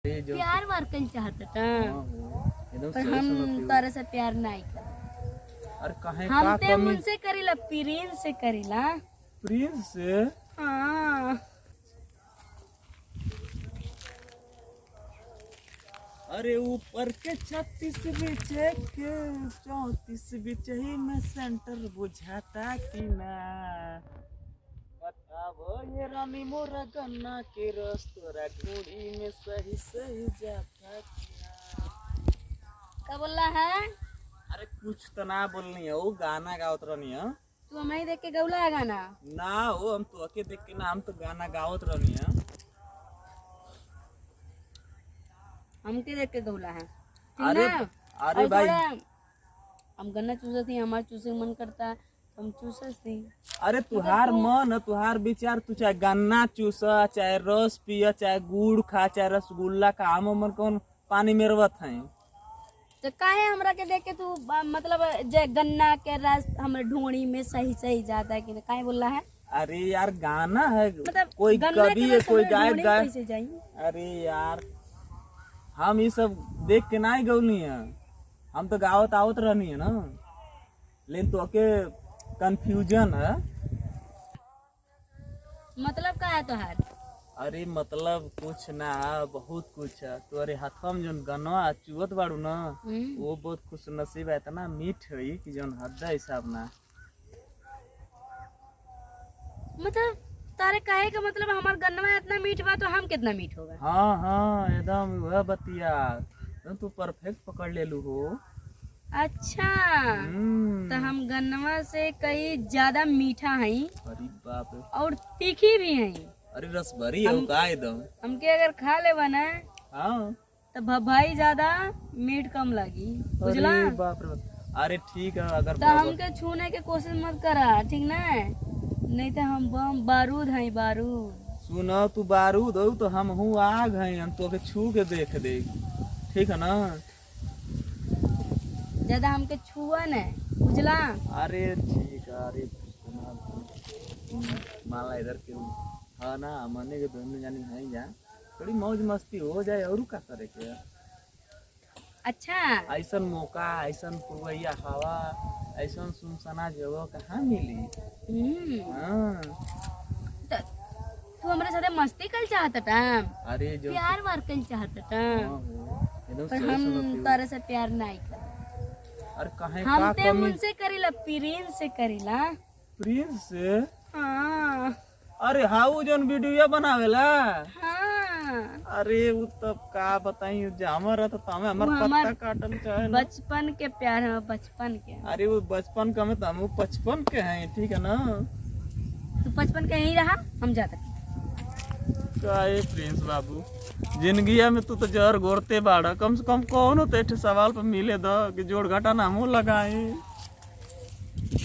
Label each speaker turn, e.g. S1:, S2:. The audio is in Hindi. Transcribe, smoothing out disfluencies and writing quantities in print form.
S1: प्यार वार कल चाहता था
S2: एकदम
S1: पर
S2: सही
S1: हम
S2: सुनत
S1: तारा से प्यार नहीं कर
S2: अरे काहे
S1: हम
S2: का
S1: ते
S2: कमी
S1: उनसे करीला प्रिंस से करीला।
S2: प्रिंस से
S1: हाँ
S2: अरे ऊपर के 36 बीचे के 34 बीचे ही में सेंटर बुझाता कि ना बताओ ये रानी मोरा गन्ना के रस तोरा घोड़ी में सही सही जाता कि ना।
S1: क्या बोल रहा है?
S2: अरे कुछ तो ना बोलनी है वो गाना गावत रहनी है
S1: तू हमें देख के गौला है गाना?
S2: ना वो हम तो अके देख के ना हम तो गाना गावत रहनी है।
S1: हमके देख के गौला है ठीक
S2: अरे
S1: ना?
S2: अरे
S1: और
S2: भाई
S1: थोड़ा हम गन्ना चूसा थी हमारा चूसे मन करता हम चूसस थी।
S2: अरे तुहार मन तुहार विचार तू चाहे गन्ना चूसा चाहे रस पिया चाहे गुड़ खा चाहे रसगुल्ला खा हम मन कौन पानी मेरवत है।
S1: तो काहे हमरा के देख के तू मतलब जे गन्ना के रस हमरे ढोणी में सही सही जाता है कि नहीं? काहे बोल रहा है?
S2: अरे यार गाना है
S1: मतलब
S2: कोई
S1: गन्ना
S2: कवि
S1: के
S2: है
S1: रस
S2: कोई
S1: हमरे
S2: गायक
S1: ढोणी में
S2: गाय
S1: कैसे जाई?
S2: अरे यार हम ये सब देख के ना ही गौली है हम तो गावत आवत रहनी है ना लेकिन तो के कंफ्यूजन है।
S1: मतलब का है तोहार?
S2: अरे मतलब कुछ ना बहुत कुछ है तोरे हाथवा में जोन गनवा चुवत बाड़ू ना वो बहुत खुश नसीब है इतना मीठ है कि जोन हद हिसाब ना।
S1: मतलब तारे काहे का मतलब हमार गन्नवा इतना मीठ बा तो हम कितना मीठ होगा?
S2: हाँ हाँ एकदम वह बतिया तो तू परफेक्ट पकड़ ले लू हो।
S1: अच्छा तो हम गन्नवा से कई ज्यादा मीठा हई
S2: अरे बाप रे
S1: और तीखी भी हई।
S2: अरे रस भरी है का एकदम।
S1: हमके अगर खा लेबा ना
S2: हाँ
S1: तो भभाई ज्यादा मीठ कम लगी बुझला?
S2: अरे बाप रे बाप। अरे ठीक है अगर
S1: तो हमके छूने के कोशिश मत करा ठीक ना? नहीं तो हम बम बारूद हई बारूद।
S2: सुनो तू बारूद हो तो हम हूँ आग हैं हम तो छू के देख दे ठीक है ना।
S1: ज्यादा हमके छुआ न बुझला?
S2: अरे ठीक है अरे माला इधर के हाँ ना मने के दोनों जानी है जा थोड़ी मौज मस्ती हो जाए और का करे के।
S1: अच्छा
S2: ऐसन मौका ऐसन पुरवैया हवा ऐसन सुनसना जगह कहाँ मिली। हाँ
S1: तो तू हमारे साथ मस्ती कर चाहता था
S2: अरे जो
S1: प्यार वार कर चाहता था
S2: एकदम
S1: पर
S2: सही
S1: हम
S2: सुनत
S1: तारा से प्यार नहीं कर
S2: अरे काहे
S1: हम
S2: का
S1: ते
S2: कमी
S1: उनसे करीला प्रिंस से करीला।
S2: प्रिंस से
S1: हाँ
S2: अरे हाउ जोन वीडियो बनावेला
S1: हाँ
S2: अरे वो तब का बताई जामर तो तमे हमर
S1: वो
S2: पत्ता
S1: हमार
S2: काटल चाहे ना।
S1: बचपन के प्यार है बचपन के।
S2: अरे वो बचपन का में तो हम 55 के हैं ठीक है ना।
S1: तू बचपन के यहीं रहा हम जाते
S2: काहे प्रिंस बाबू जिंदगी में तू तो जहर गोरते बाड़ा कम से कम कौन होते सवाल पर मिले द कि जोड़ घटा ना मुँह लगाए।